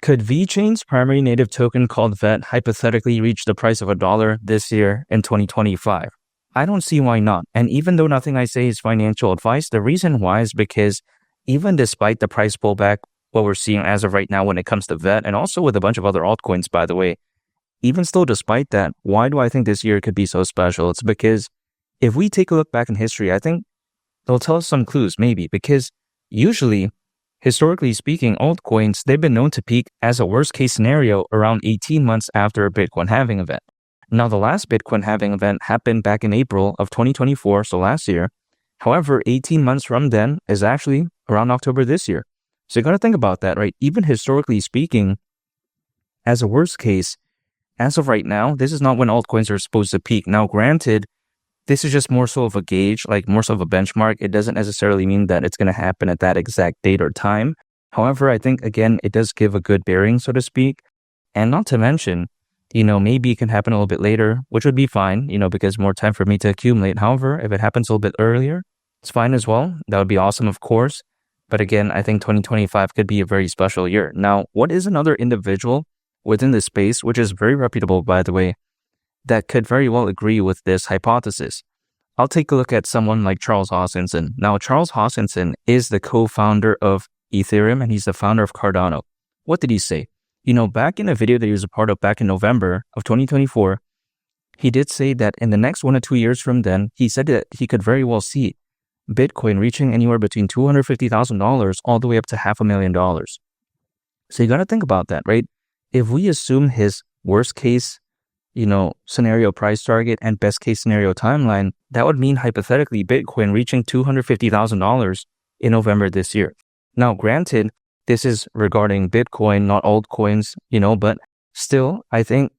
Could VeChain's primary native token called VET hypothetically reach the price of $1 this year in 2025? I don't see why not. And even though nothing I say is financial advice, the reason why is because even despite the price pullback, what we're seeing as of right now when it comes to VET, and also with a bunch of other altcoins, by the way, even still despite that, why do I think this year could be so special? It's because if we take a look back in history, I think they'll tell us some clues, maybe, because usually, historically speaking, altcoins, they've been known to peak as a worst case scenario around 18 months after a Bitcoin halving event. Now, the last Bitcoin halving event happened back in April of 2024, so last year. However, 18 months from then is actually around October this year. So you got to think about that, right? Even historically speaking, as a worst case, as of right now, this is not when altcoins are supposed to peak. Now, granted, this is just more so of a gauge, like more so of a benchmark. It doesn't necessarily mean that it's going to happen at that exact date or time. However, I think, again, it does give a good bearing, so to speak. And not to mention, maybe it can happen a little bit later, which would be fine, because more time for me to accumulate. However, if it happens a little bit earlier, it's fine as well. That would be awesome, of course. But again, I think 2025 could be a very special year. Now, what is another individual within this space, which is very reputable, by the way, that could very well agree with this hypothesis? I'll take a look at someone like Charles Hoskinson. Now, Charles Hoskinson is the co-founder of Ethereum, and he's the founder of Cardano. What did he say? Back in a video that he was a part of back in November of 2024, he did say that in the next 1 or 2 years from then, he said that he could very well see Bitcoin reaching anywhere between $250,000 all the way up to $500,000. So you got to think about that, right? If we assume his worst case, scenario price target and best case scenario timeline, that would mean hypothetically Bitcoin reaching $250,000 in November this year. Now, granted, this is regarding Bitcoin, not altcoins, but still, I think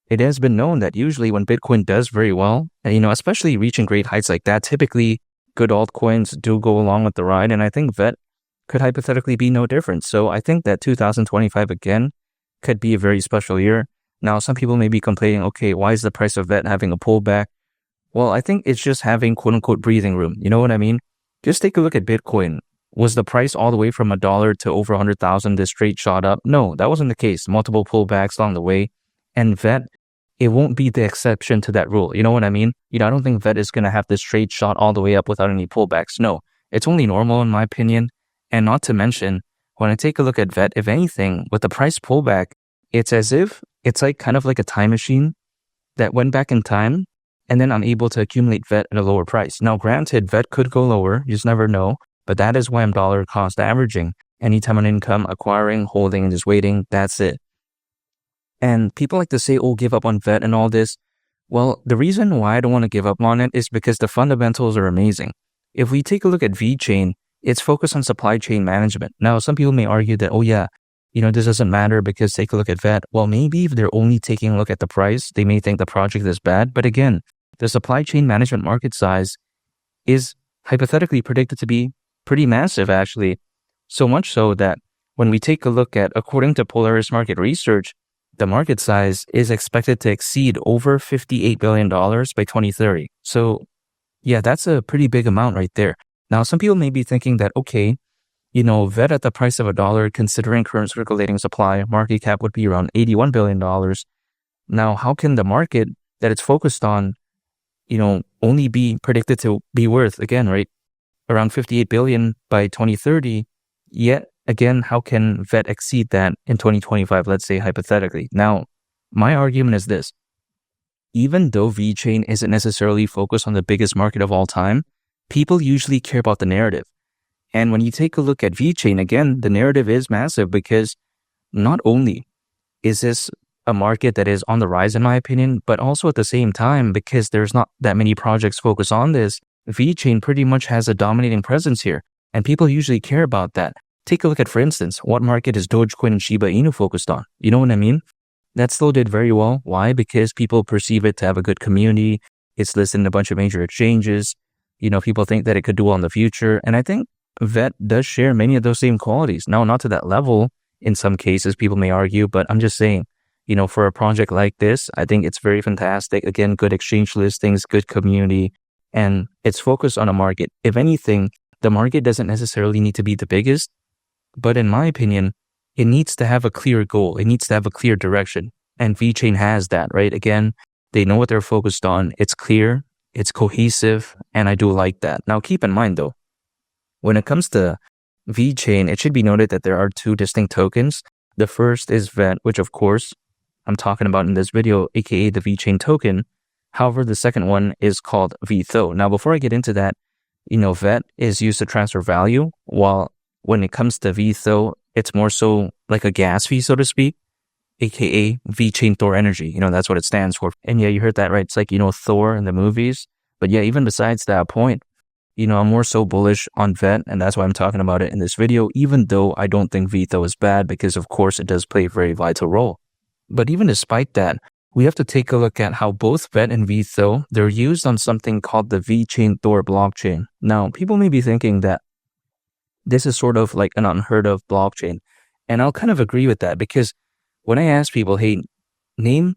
it has been known that usually when Bitcoin does very well, especially reaching great heights like that, typically good altcoins do go along with the ride. And I think VET could hypothetically be no different. So I think that 2025 again could be a very special year. Now, some people may be complaining, okay, why is the price of VET having a pullback? Well, I think it's just having quote unquote breathing room. You know what I mean? Just take a look at Bitcoin. Was the price all the way from $1 to over 100,000 this straight shot up? No, that wasn't the case. Multiple pullbacks along the way. And VET, it won't be the exception to that rule. You know what I mean? I don't think VET is going to have this straight shot all the way up without any pullbacks. No, it's only normal in my opinion. And not to mention, when I take a look at VET, if anything, with the price pullback, it's as if it's kind of like a time machine that went back in time, and then I'm able to accumulate VET at a lower price. Now, granted, VET could go lower. You just never know. But that is why I'm dollar cost averaging. Anytime on income, acquiring, holding, and just waiting, that's it. And people like to say, oh, give up on VET and all this. Well, the reason why I don't want to give up on it is because the fundamentals are amazing. If we take a look at VeChain, it's focused on supply chain management. Now, some people may argue that, oh yeah, this doesn't matter because take a look at VET. Well, maybe if they're only taking a look at the price, they may think the project is bad. But again, the supply chain management market size is hypothetically predicted to be pretty massive, actually. So much so that when we take a look at, according to Polaris Market Research, the market size is expected to exceed over $58 billion by 2030. So yeah, that's a pretty big amount right there. Now, some people may be thinking that, okay, VET at the price of $1, considering current circulating supply, market cap would be around $81 billion. Now, how can the market that it's focused on, only be predicted to be worth, again, right, around 58 billion by 2030, yet again, how can VET exceed that in 2025, let's say hypothetically? Now, my argument is this. Even though VeChain isn't necessarily focused on the biggest market of all time, people usually care about the narrative. And when you take a look at VeChain, again, the narrative is massive because not only is this a market that is on the rise, in my opinion, but also at the same time, because there's not that many projects focused on this, VeChain pretty much has a dominating presence here, and people usually care about that. Take a look at, for instance, what market is Dogecoin and Shiba Inu focused on? You know what I mean? That still did very well. Why? Because people perceive it to have a good community. It's listed in a bunch of major exchanges. People think that it could do well in the future. And I think VET does share many of those same qualities. Now, not to that level in some cases, people may argue, but I'm just saying, for a project like this, I think it's very fantastic. Again, good exchange listings, good community, and it's focused on a market. If anything, the market doesn't necessarily need to be the biggest, but in my opinion, it needs to have a clear goal. It needs to have a clear direction. And VeChain has that, right? Again, they know what they're focused on. It's clear, it's cohesive, and I do like that. Now, keep in mind though, when it comes to VeChain, it should be noted that there are two distinct tokens. The first is VET, which of course I'm talking about in this video, aka the VeChain token. However, the second one is called VTHO. Now, before I get into that, VET is used to transfer value, while when it comes to VTHO, it's more so like a gas fee, so to speak, aka VeChain Thor Energy. That's what it stands for. And yeah, you heard that right. It's like, Thor in the movies. But yeah, even besides that point, I'm more so bullish on VET, and that's why I'm talking about it in this video, even though I don't think VTHO is bad, because of course it does play a very vital role. But even despite that, we have to take a look at how both VET and VTHO, they're used on something called the VeChain Thor blockchain. Now, people may be thinking that this is sort of like an unheard of blockchain. And I'll kind of agree with that, because when I ask people, hey, name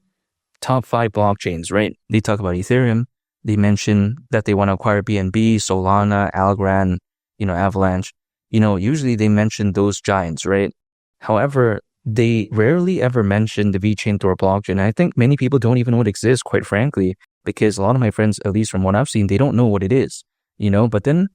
top 5 blockchains, right? They talk about Ethereum. They mention that they want to acquire BNB, Solana, Algorand, Avalanche. Usually they mention those giants, right? However, they rarely ever mention the VeChain Thor blockchain. I think many people don't even know it exists, quite frankly, because a lot of my friends, at least from what I've seen, they don't know what it is, But then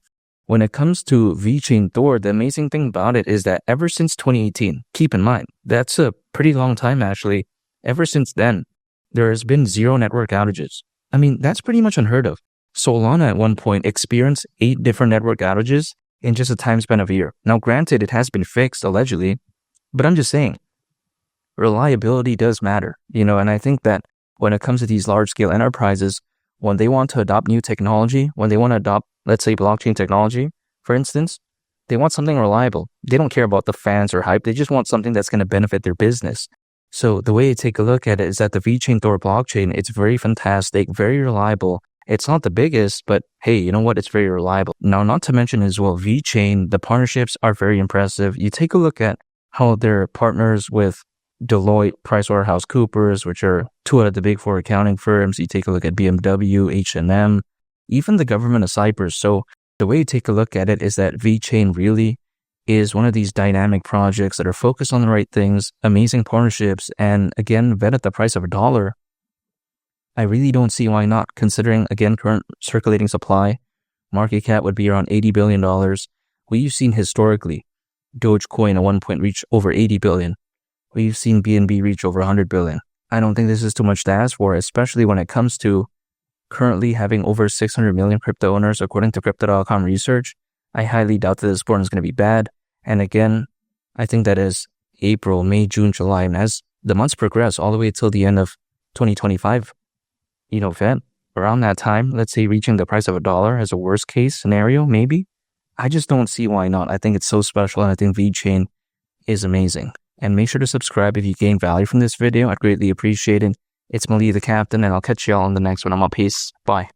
when it comes to VeChain Thor, the amazing thing about it is that ever since 2018, keep in mind, that's a pretty long time actually. Ever since then, there has been 0 network outages. I mean, that's pretty much unheard of. Solana at one point experienced 8 different network outages in just a time span of a year. Now, granted, it has been fixed allegedly, but I'm just saying, reliability does matter, and I think that when it comes to these large-scale enterprises, when they want to adopt new technology, when they want to adopt, let's say, blockchain technology, for instance, they want something reliable. They don't care about the fans or hype. They just want something that's going to benefit their business. So the way you take a look at it is that the VeChain Thor blockchain, it's very fantastic, very reliable. It's not the biggest, but hey, you know what? It's very reliable. Now, not to mention as well, VeChain, the partnerships are very impressive. You take a look at how they're partners with Deloitte, PricewaterhouseCoopers, which are 2 out of the big 4 accounting firms. You take a look at BMW, H&M, even the government of Cyprus. So the way you take a look at it is that VeChain really is one of these dynamic projects that are focused on the right things, amazing partnerships, and again, VET at the price of $1. I really don't see why not, considering, again, current circulating supply. Market cap would be around $80 billion. We've seen historically Dogecoin at one point reach over 80 billion. We've seen BNB reach over 100 billion. I don't think this is too much to ask for, especially when it comes to currently having over 600 million crypto owners, according to Crypto.com research. I highly doubt that this sport is going to be bad. And again, I think that is April, May, June, July. And as the months progress all the way till the end of 2025, VET, around that time, let's say reaching the price of $1 as a worst case scenario, maybe. I just don't see why not. I think it's so special, and I think VeChain is amazing. And make sure to subscribe if you gain value from this video. I'd greatly appreciate it. It's Mali the Captain, and I'll catch y'all in the next one. I'm out. Peace. Bye.